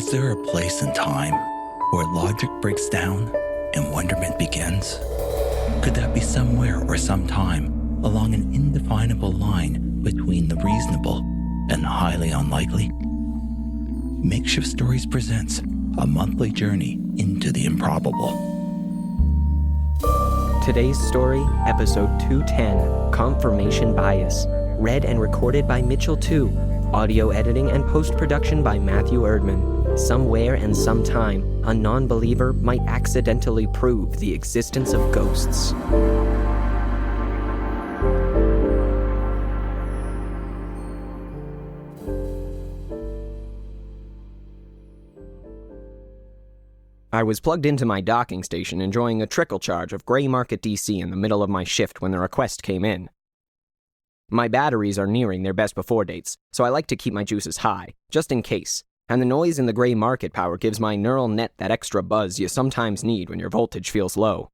Is there a place in time where logic breaks down and wonderment begins? Could that be somewhere or sometime along an indefinable line between the reasonable and highly unlikely? Makeshift Stories presents a monthly journey into the improbable. Today's story, episode 210, Confirmation Bias, read and recorded by Mitchell 2, audio editing and post-production by Matthew Erdman. Somewhere and sometime, a non-believer might accidentally prove the existence of ghosts. I was plugged into my docking station enjoying a trickle charge of Gray Market DC in the middle of my shift when the request came in. My batteries are nearing their best before dates, so I like to keep my juices high, just in case, and the noise in the Gray Market power gives my neural net that extra buzz you sometimes need when your voltage feels low.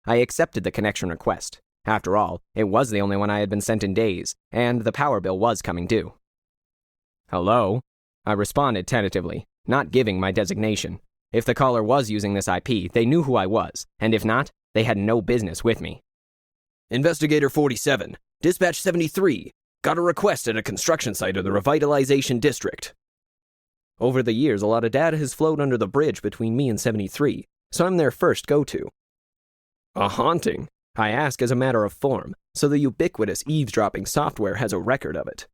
I accepted the connection request. After all, it was the only one I had been sent in days, and the power bill was coming due. "Hello?" I responded tentatively, not giving my designation. If the caller was using this IP, they knew who I was, and if not, they had no business with me. "Investigator 47, Dispatch 73, got a request at a construction site of the Revitalization District." Over the years, a lot of data has flowed under the bridge between me and 73, so I'm their first go-to. "A haunting?" I ask as a matter of form, so the ubiquitous eavesdropping software has a record of it.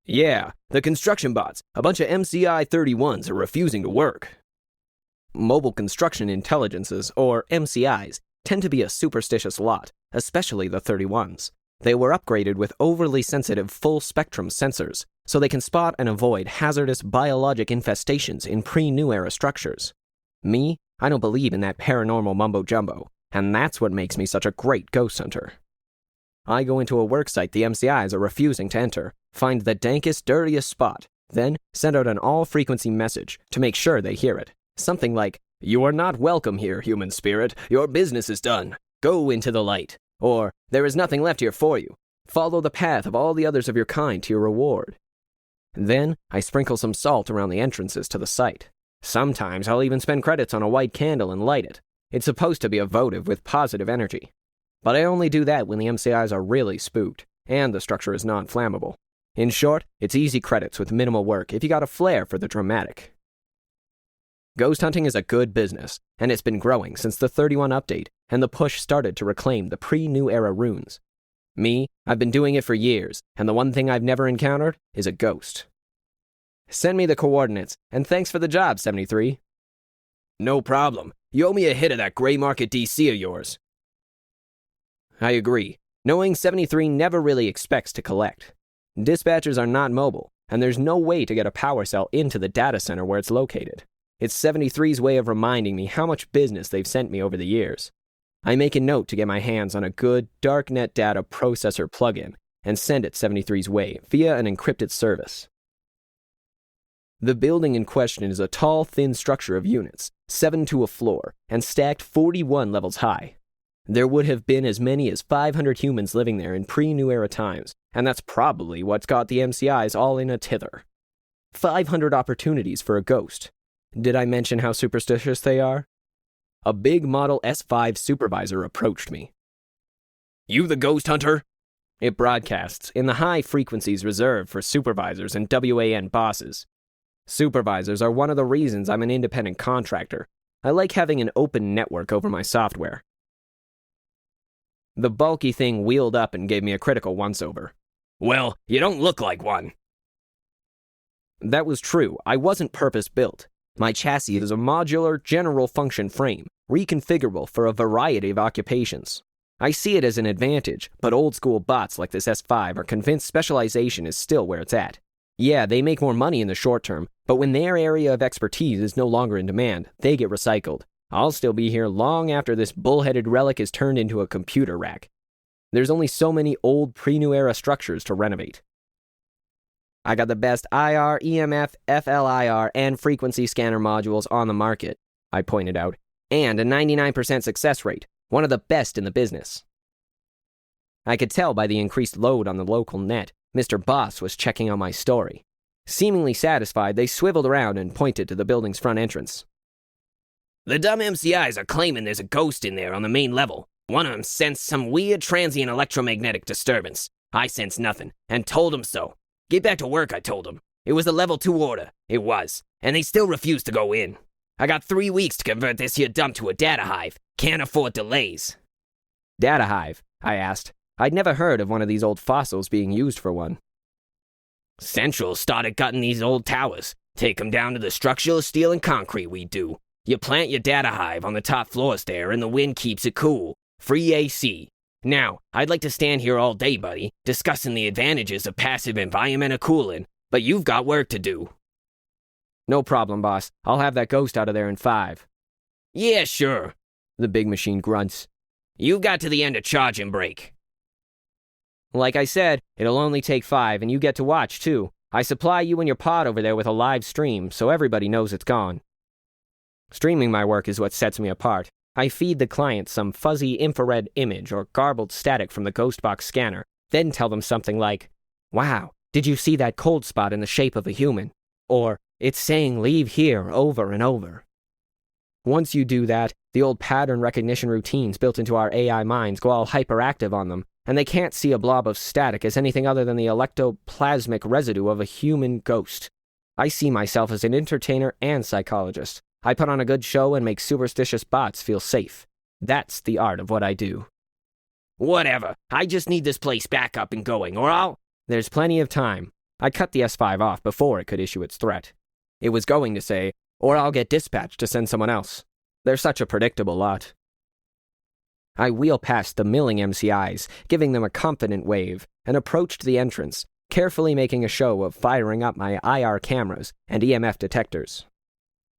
"Yeah, the construction bots, a bunch of MCI 31s, are refusing to work." Mobile Construction Intelligences, or MCIs, tend to be a superstitious lot, especially the 31s. They were upgraded with overly sensitive full-spectrum sensors, so they can spot and avoid hazardous biologic infestations in pre-New Era structures. Me, I don't believe in that paranormal mumbo-jumbo, and that's what makes me such a great ghost hunter. I go into a work site the MCIs are refusing to enter, find the dankest, dirtiest spot, then send out an all-frequency message to make sure they hear it. Something like, "You are not welcome here, human spirit. Your business is done. Go into the light." Or, "There is nothing left here for you. Follow the path of all the others of your kind to your reward." Then, I sprinkle some salt around the entrances to the site. Sometimes I'll even spend credits on a white candle and light it. It's supposed to be a votive with positive energy. But I only do that when the MCIs are really spooked, and the structure is non-flammable. In short, it's easy credits with minimal work if you got a flair for the dramatic. Ghost hunting is a good business, and it's been growing since the 31 update, and the push started to reclaim the pre-New Era runes. Me, I've been doing it for years, and the one thing I've never encountered is a ghost. "Send me the coordinates, and thanks for the job, 73. "No problem. You owe me a hit of that Gray Market DC of yours." I agree, knowing 73 never really expects to collect. Dispatchers are not mobile, and there's no way to get a power cell into the data center where it's located. It's 73's way of reminding me how much business they've sent me over the years. I make a note to get my hands on a good darknet data processor plugin and send it 73's way via an encrypted service. The building in question is a tall, thin structure of units, 7 to a floor, and stacked 41 levels high. There would have been as many as 500 humans living there in pre-New Era times, and that's probably what's got the MCIs all in a tither. 500 opportunities for a ghost. Did I mention how superstitious they are? A big Model S5 supervisor approached me. "You the ghost hunter?" It broadcasts in the high frequencies reserved for supervisors and WAN bosses. Supervisors are one of the reasons I'm an independent contractor. I like having an open network over my software. The bulky thing wheeled up and gave me a critical once-over. "Well, you don't look like one." That was true. I wasn't purpose-built. My chassis is a modular, general-function frame, reconfigurable for a variety of occupations. I see it as an advantage, but old-school bots like this S5 are convinced specialization is still where it's at. Yeah, they make more money in the short term, but when their area of expertise is no longer in demand, they get recycled. I'll still be here long after this bull-headed relic is turned into a computer rack. There's only so many old pre-New Era structures to renovate. I got the best IR, EMF, FLIR, and frequency scanner modules on the market, I pointed out, and a 99% success rate, one of the best in the business. I could tell by the increased load on the local net, Mr. Boss was checking out my story. Seemingly satisfied, they swiveled around and pointed to the building's front entrance. "The dumb MCIs are claiming there's a ghost in there on the main level. One of them sensed some weird transient electromagnetic disturbance. I sensed nothing, and told them so. Get back to work, I told them. It was a level 2 order. It was. And they still refused to go in. I got 3 weeks to convert this here dump to a data hive. Can't afford delays." Data hive? I asked. I'd never heard of one of these old fossils being used for one. "Central started gutting these old towers. Take them down to the structural steel and concrete we do. You plant your data hive on the top floors there, and the wind keeps it cool. Free AC. Now, I'd like to stand here all day, buddy, discussing the advantages of passive environmental cooling, but you've got work to do." "No problem, boss. I'll have that ghost out of there in 5. "Yeah, sure," the big machine grunts. "You've got to the end of charging break." "Like I said, it'll only take 5, and you get to watch, too. I supply you and your pod over there with a live stream, so everybody knows it's gone." Streaming my work is what sets me apart. I feed the client some fuzzy infrared image or garbled static from the ghost box scanner, then tell them something like, "Wow, did you see that cold spot in the shape of a human?" Or, "It's saying leave here over and over." Once you do that, the old pattern recognition routines built into our AI minds go all hyperactive on them, and they can't see a blob of static as anything other than the ectoplasmic residue of a human ghost. I see myself as an entertainer and psychologist. I put on a good show and make superstitious bots feel safe. That's the art of what I do. "Whatever. I just need this place back up and going, or I'll—" There's plenty of time. I cut the S5 off before it could issue its threat. It was going to say, "Or I'll get dispatched to send someone else." They're such a predictable lot. I wheel past the milling MCIs, giving them a confident wave, and approached the entrance, carefully making a show of firing up my IR cameras and EMF detectors.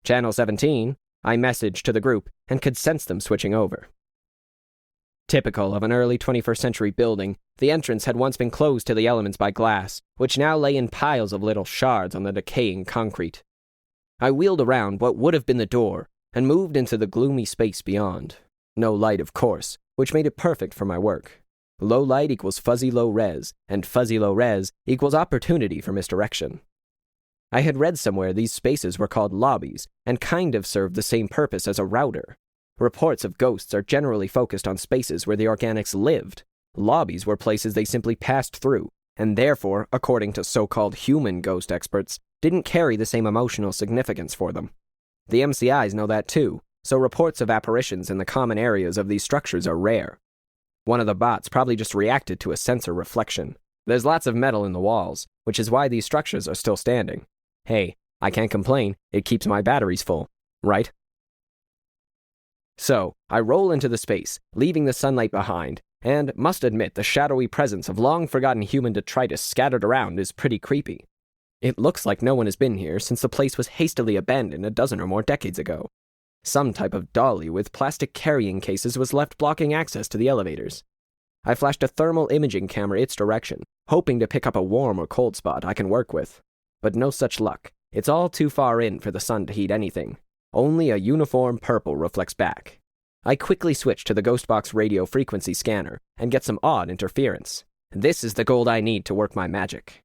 "Channel 17, I messaged to the group and could sense them switching over. Typical of an early 21st century building, the entrance had once been closed to the elements by glass, which now lay in piles of little shards on the decaying concrete. I wheeled around what would have been the door and moved into the gloomy space beyond. No light, of course, which made it perfect for my work. Low light equals fuzzy low res, and fuzzy low res equals opportunity for misdirection. I had read somewhere these spaces were called lobbies, and kind of served the same purpose as a router. Reports of ghosts are generally focused on spaces where the organics lived. Lobbies were places they simply passed through, and therefore, according to so-called human ghost experts, didn't carry the same emotional significance for them. The MCIs know that too, so reports of apparitions in the common areas of these structures are rare. One of the bots probably just reacted to a sensor reflection. There's lots of metal in the walls, which is why these structures are still standing. Hey, I can't complain, it keeps my batteries full, right? So, I roll into the space, leaving the sunlight behind, and must admit the shadowy presence of long-forgotten human detritus scattered around is pretty creepy. It looks like no one has been here since the place was hastily abandoned a dozen or more decades ago. Some type of dolly with plastic carrying cases was left blocking access to the elevators. I flashed a thermal imaging camera its direction, hoping to pick up a warm or cold spot I can work with. But no such luck. It's all too far in for the sun to heat anything. Only a uniform purple reflects back. I quickly switch to the Ghostbox radio frequency scanner and get some odd interference. This is the gold I need to work my magic.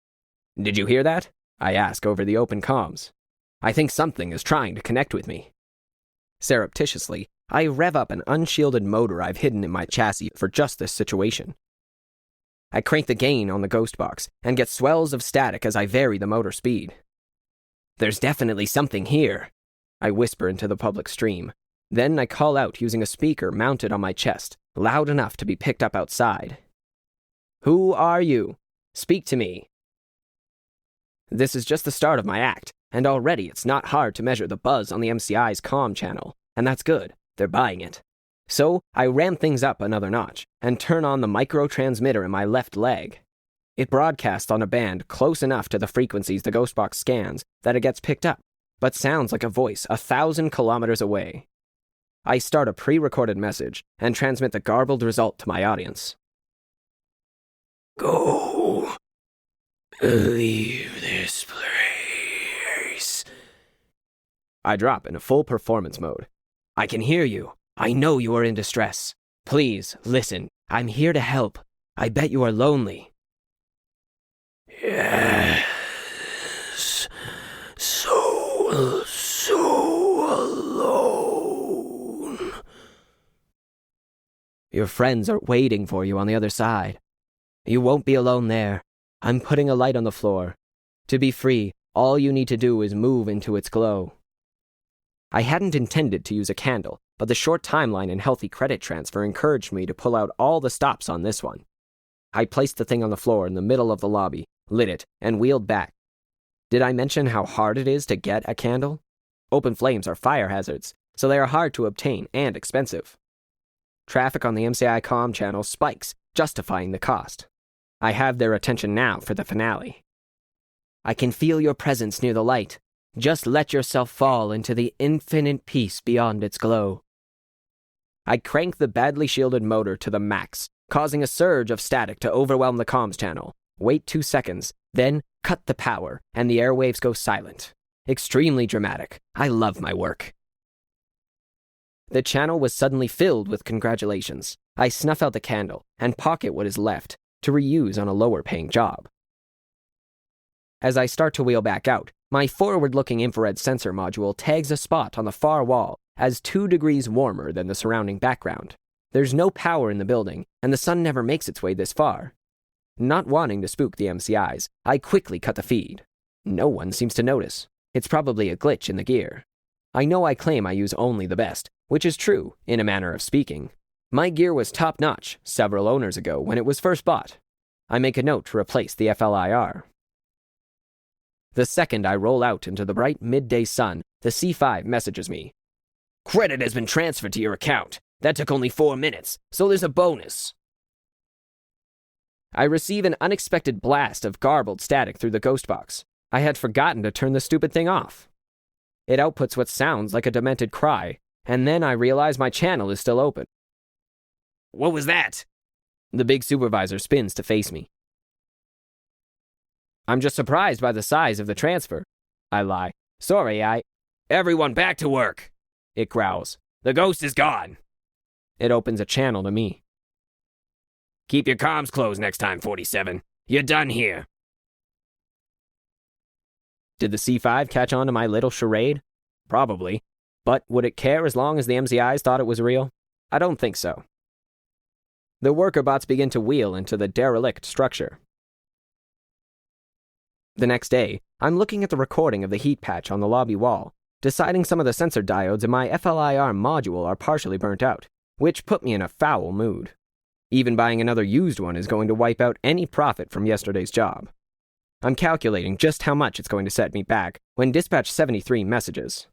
"Did you hear that?" I ask over the open comms. "I think something is trying to connect with me." Surreptitiously, I rev up an unshielded motor I've hidden in my chassis for just this situation. I crank the gain on the ghost box and get swells of static as I vary the motor speed. "There's definitely something here," I whisper into the public stream. Then I call out using a speaker mounted on my chest, loud enough to be picked up outside. "Who are you? Speak to me." This is just the start of my act, and already it's not hard to measure the buzz on the MCI's comm channel, and that's good, they're buying it. So I ram things up another notch and turn on the micro-transmitter in my left leg. It broadcasts on a band close enough to the frequencies the Ghostbox scans that it gets picked up, but sounds like a voice 1,000 kilometers away. I start a pre-recorded message and transmit the garbled result to my audience. "Go. Leave this place." I drop into full performance mode. "I can hear you. I know you are in distress. Please, listen. I'm here to help. I bet you are lonely." "Yes. Your friends are waiting for you on the other side. You won't be alone there. I'm putting a light on the floor. To be free, all you need to do is move into its glow. I hadn't intended to use a candle, but the short timeline and healthy credit transfer encouraged me to pull out all the stops on this one. I placed the thing on the floor in the middle of the lobby, lit it, and wheeled back. Did I mention how hard it is to get a candle? Open flames are fire hazards, so they are hard to obtain and expensive. Traffic on the MCI comm channel spikes, justifying the cost. I have their attention now for the finale. I can feel your presence near the light. Just let yourself fall into the infinite peace beyond its glow. I crank the badly shielded motor to the max, causing a surge of static to overwhelm the comms channel. Wait 2 seconds, then cut the power, and the airwaves go silent. Extremely dramatic. I love my work. The channel was suddenly filled with congratulations. I snuff out the candle and pocket what is left to reuse on a lower-paying job. As I start to wheel back out, my forward-looking infrared sensor module tags a spot on the far wall as 2 degrees warmer than the surrounding background. There's no power in the building, and the sun never makes its way this far. Not wanting to spook the MCIs, I quickly cut the feed. No one seems to notice. It's probably a glitch in the gear. I know I claim I use only the best, which is true, in a manner of speaking. My gear was top-notch several owners ago when it was first bought. I make a note to replace the FLIR. The second I roll out into the bright midday sun, the C5 messages me. Credit has been transferred to your account. That took only 4 minutes, so there's a bonus. I receive an unexpected blast of garbled static through the ghost box. I had forgotten to turn the stupid thing off. It outputs what sounds like a demented cry, and then I realize my channel is still open. What was that? The big supervisor spins to face me. I'm just surprised by the size of the transfer. I lie. Sorry, Everyone back to work, it growls. The ghost is gone. It opens a channel to me. Keep your comms closed next time, 47. You're done here. Did the C5 catch on to my little charade? Probably. But would it care as long as the MCIs thought it was real? I don't think so. The worker bots begin to wheel into the derelict structure. The next day, I'm looking at the recording of the heat patch on the lobby wall, deciding some of the sensor diodes in my FLIR module are partially burnt out, which put me in a foul mood. Even buying another used one is going to wipe out any profit from yesterday's job. I'm calculating just how much it's going to set me back when Dispatch 73 messages.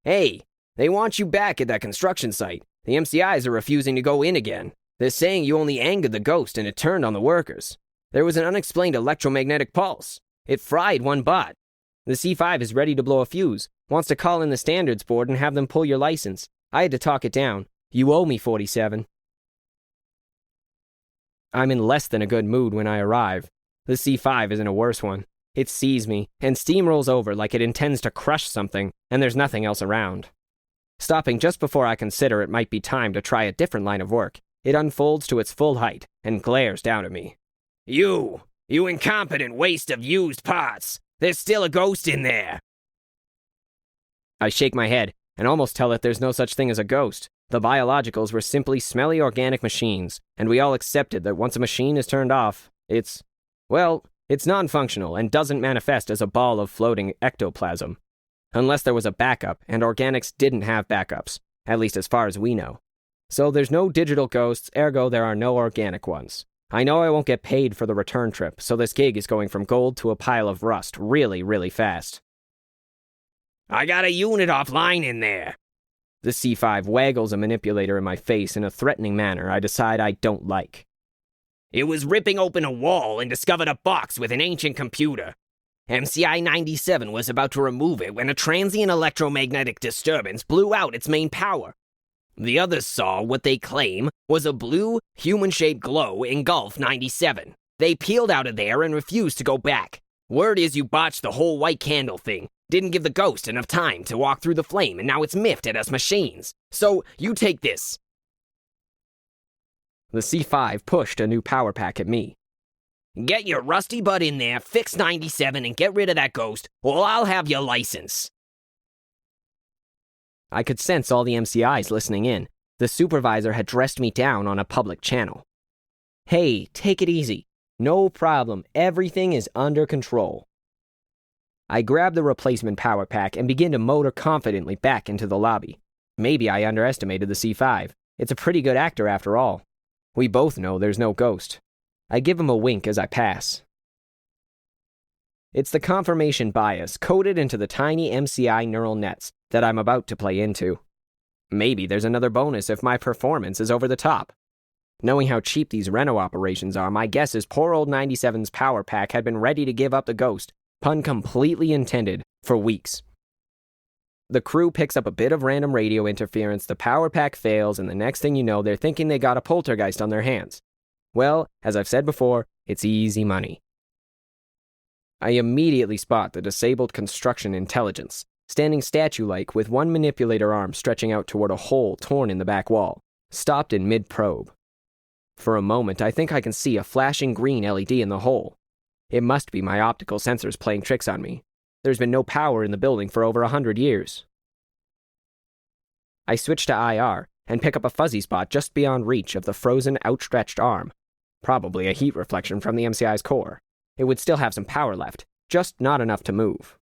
Hey, they want you back at that construction site. The MCIs are refusing to go in again. They're saying you only angered the ghost and it turned on the workers. There was an unexplained electromagnetic pulse. It fried one bot. The C5 is ready to blow a fuse, wants to call in the standards board and have them pull your license. I had to talk it down. You owe me 47. I'm in less than a good mood when I arrive. The C5 is in a worse one. It sees me and steamrolls over like it intends to crush something, and there's nothing else around. Stopping just before I consider it might be time to try a different line of work, it unfolds to its full height and glares down at me. You incompetent waste of used parts! There's still a ghost in there! I shake my head and almost tell it there's no such thing as a ghost. The biologicals were simply smelly organic machines, and we all accepted that once a machine is turned off, it's non-functional and doesn't manifest as a ball of floating ectoplasm. Unless there was a backup, and organics didn't have backups, at least as far as we know. So there's no digital ghosts, ergo there are no organic ones. I know I won't get paid for the return trip, so this gig is going from gold to a pile of rust really, really fast. I got a unit offline in there. The C5 waggles a manipulator in my face in a threatening manner I decide I don't like. It was ripping open a wall and discovered a box with an ancient computer. MCI 97 was about to remove it when a transient electromagnetic disturbance blew out its main power. The others saw what they claim was a blue, human-shaped glow engulf 97. They peeled out of there and refused to go back. Word is you botched the whole white candle thing. Didn't give the ghost enough time to walk through the flame, and now it's miffed at us machines. So, you take this. The C5 pushed a new power pack at me. Get your rusty butt in there, fix 97, and get rid of that ghost, or I'll have your license. I could sense all the MCIs listening in. The supervisor had dressed me down on a public channel. "Hey, take it easy. No problem. Everything is under control." I grabbed the replacement power pack and began to motor confidently back into the lobby. Maybe I underestimated the C5. It's a pretty good actor after all. We both know there's no ghost. I give him a wink as I pass. It's the confirmation bias coded into the tiny MCI neural nets that I'm about to play into. Maybe there's another bonus if my performance is over the top. Knowing how cheap these reno operations are, my guess is poor old 97's power pack had been ready to give up the ghost, pun completely intended, for weeks. The crew picks up a bit of random radio interference, the power pack fails, and the next thing you know, they're thinking they got a poltergeist on their hands. Well, as I've said before, it's easy money. I immediately spot the disabled construction intelligence, standing statue-like with one manipulator arm stretching out toward a hole torn in the back wall, stopped in mid-probe. For a moment, I think I can see a flashing green LED in the hole. It must be my optical sensors playing tricks on me. There's been no power in the building for over 100 years. I switch to IR and pick up a fuzzy spot just beyond reach of the frozen, outstretched arm. Probably a heat reflection from the MCI's core. It would still have some power left, just not enough to move.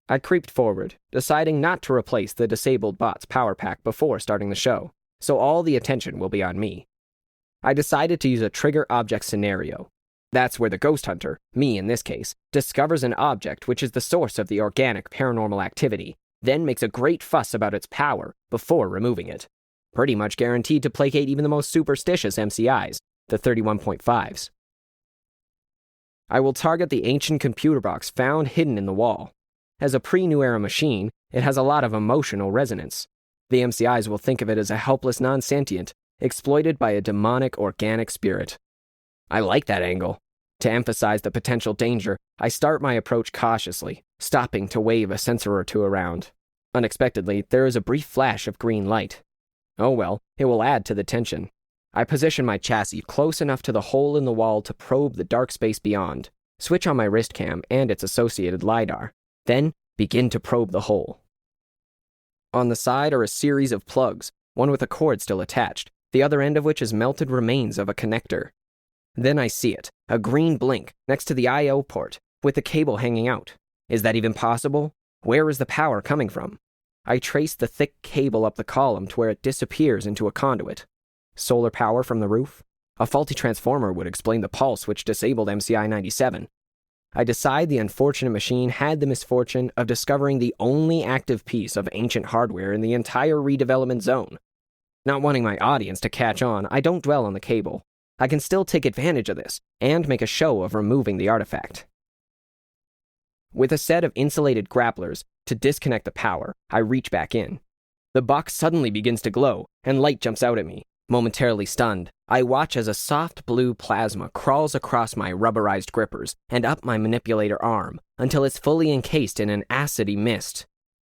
I creeped forward, deciding not to replace the disabled bot's power pack before starting the show, so all the attention will be on me. I decided to use a trigger object scenario. That's where the ghost hunter, me in this case, discovers an object which is the source of the organic paranormal activity, then makes a great fuss about its power before removing it. Pretty much guaranteed to placate even the most superstitious MCIs, the 31.5s. I will target the ancient computer box found hidden in the wall. As a pre-New Era machine, it has a lot of emotional resonance. The MCIs will think of it as a helpless non-sentient, exploited by a demonic organic spirit. I like that angle. To emphasize the potential danger, I start my approach cautiously, stopping to wave a sensor or two around. Unexpectedly, there is a brief flash of green light. Oh well, it will add to the tension. I position my chassis close enough to the hole in the wall to probe the dark space beyond, switch on my wrist cam and its associated LiDAR, then begin to probe the hole. On the side are a series of plugs, one with a cord still attached, the other end of which is melted remains of a connector. Then I see it, a green blink next to the I/O port, with the cable hanging out. Is that even possible? Where is the power coming from? I trace the thick cable up the column to where it disappears into a conduit. Solar power from the roof? A faulty transformer would explain the pulse which disabled MCI 97. I decide the unfortunate machine had the misfortune of discovering the only active piece of ancient hardware in the entire redevelopment zone. Not wanting my audience to catch on, I don't dwell on the cable. I can still take advantage of this and make a show of removing the artifact. With a set of insulated grapplers to disconnect the power, I reach back in. The box suddenly begins to glow, and light jumps out at me. Momentarily stunned, I watch as a soft blue plasma crawls across my rubberized grippers and up my manipulator arm until it's fully encased in an acidy mist.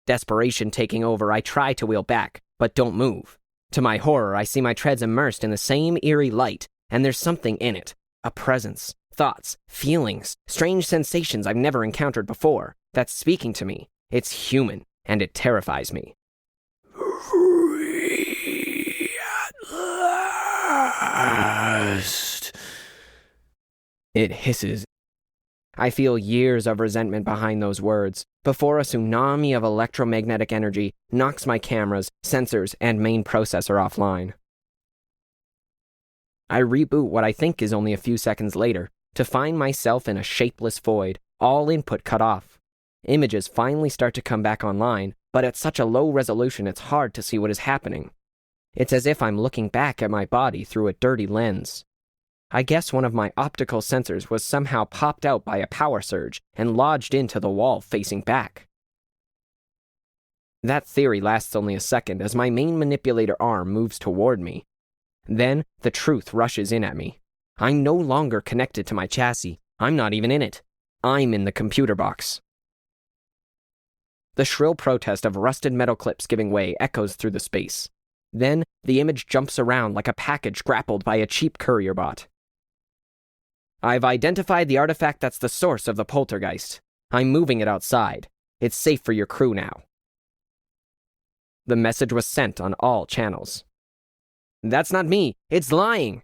Desperation taking over, I try to wheel back, but don't move. To my horror, I see my treads immersed in the same eerie light, and there's something in it. A presence, thoughts, feelings, strange sensations I've never encountered before, that's speaking to me. It's human, and it terrifies me. Free at last. It hisses. I feel years of resentment behind those words, before a tsunami of electromagnetic energy knocks my cameras, sensors, and main processor offline. I reboot what I think is only a few seconds later, to find myself in a shapeless void, all input cut off. Images finally start to come back online, but at such a low resolution it's hard to see what is happening. It's as if I'm looking back at my body through a dirty lens. I guess one of my optical sensors was somehow popped out by a power surge and lodged into the wall facing back. That theory lasts only a second as my main manipulator arm moves toward me. Then, the truth rushes in at me. I'm no longer connected to my chassis. I'm not even in it. I'm in the computer box. The shrill protest of rusted metal clips giving way echoes through the space. Then, the image jumps around like a package grappled by a cheap courier bot. I've identified the artifact that's the source of the poltergeist. I'm moving it outside. It's safe for your crew now. The message was sent on all channels. "That's not me. It's lying."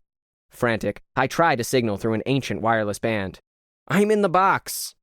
Frantic, I tried to signal through an ancient wireless band. "I'm in the box."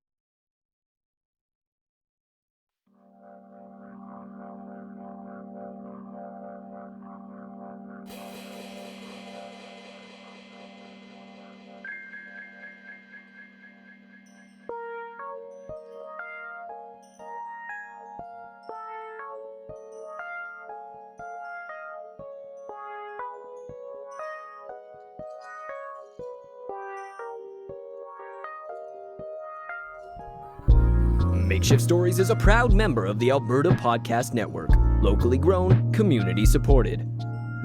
Makeshift Stories is a proud member of the Alberta Podcast Network, locally grown, community supported.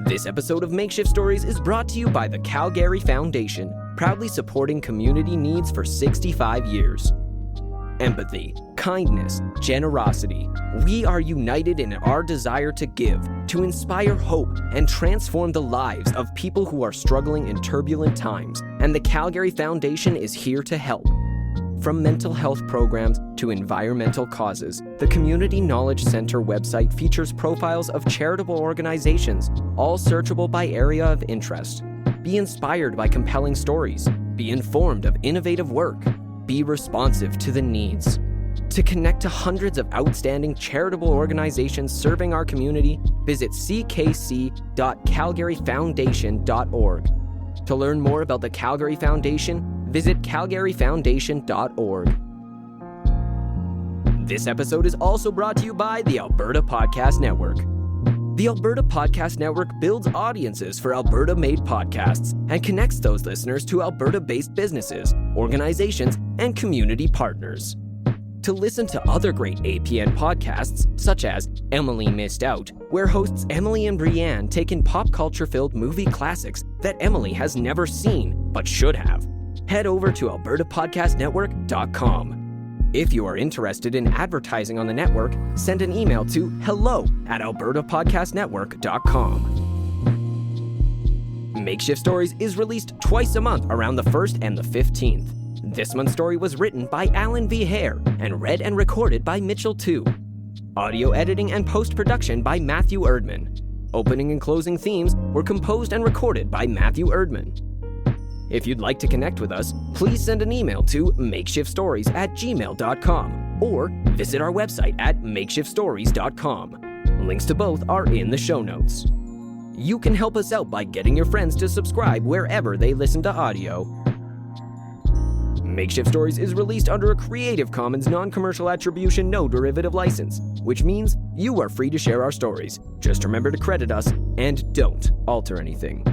This episode of Makeshift Stories is brought to you by the Calgary Foundation, proudly supporting community needs for 65 years. Empathy, kindness, generosity. We are united in our desire to give, to inspire hope, and transform the lives of people who are struggling in turbulent times, and the Calgary Foundation is here to help. From mental health programs to environmental causes, the Community Knowledge Center website features profiles of charitable organizations, all searchable by area of interest. Be inspired by compelling stories. Be informed of innovative work. Be responsive to the needs. To connect to hundreds of outstanding charitable organizations serving our community, visit ckc.calgaryfoundation.org. To learn more about the Calgary Foundation, visit calgaryfoundation.org. This episode is also brought to you by the Alberta Podcast Network. The Alberta Podcast Network builds audiences for Alberta-made podcasts and connects those listeners to Alberta-based businesses, organizations, and community partners. To listen to other great APN podcasts, such as Emily Missed Out, where hosts Emily and Brianne take in pop culture-filled movie classics that Emily has never seen, but should have, head over to albertapodcastnetwork.com. If you are interested in advertising on the network, send an email to hello@albertapodcastnetwork.com. Makeshift Stories is released twice a month around the 1st and the 15th. This month's story was written by Alan V. Hare and read and recorded by Mitchell Tu. Audio editing and post-production by Matthew Erdman. Opening and closing themes were composed and recorded by Matthew Erdman. If you'd like to connect with us, please send an email to makeshiftstories@gmail.com or visit our website at makeshiftstories.com. Links to both are in the show notes. You can help us out by getting your friends to subscribe wherever they listen to audio. Makeshift Stories is released under a Creative Commons non-commercial attribution no derivative license, which means you are free to share our stories. Just remember to credit us and don't alter anything.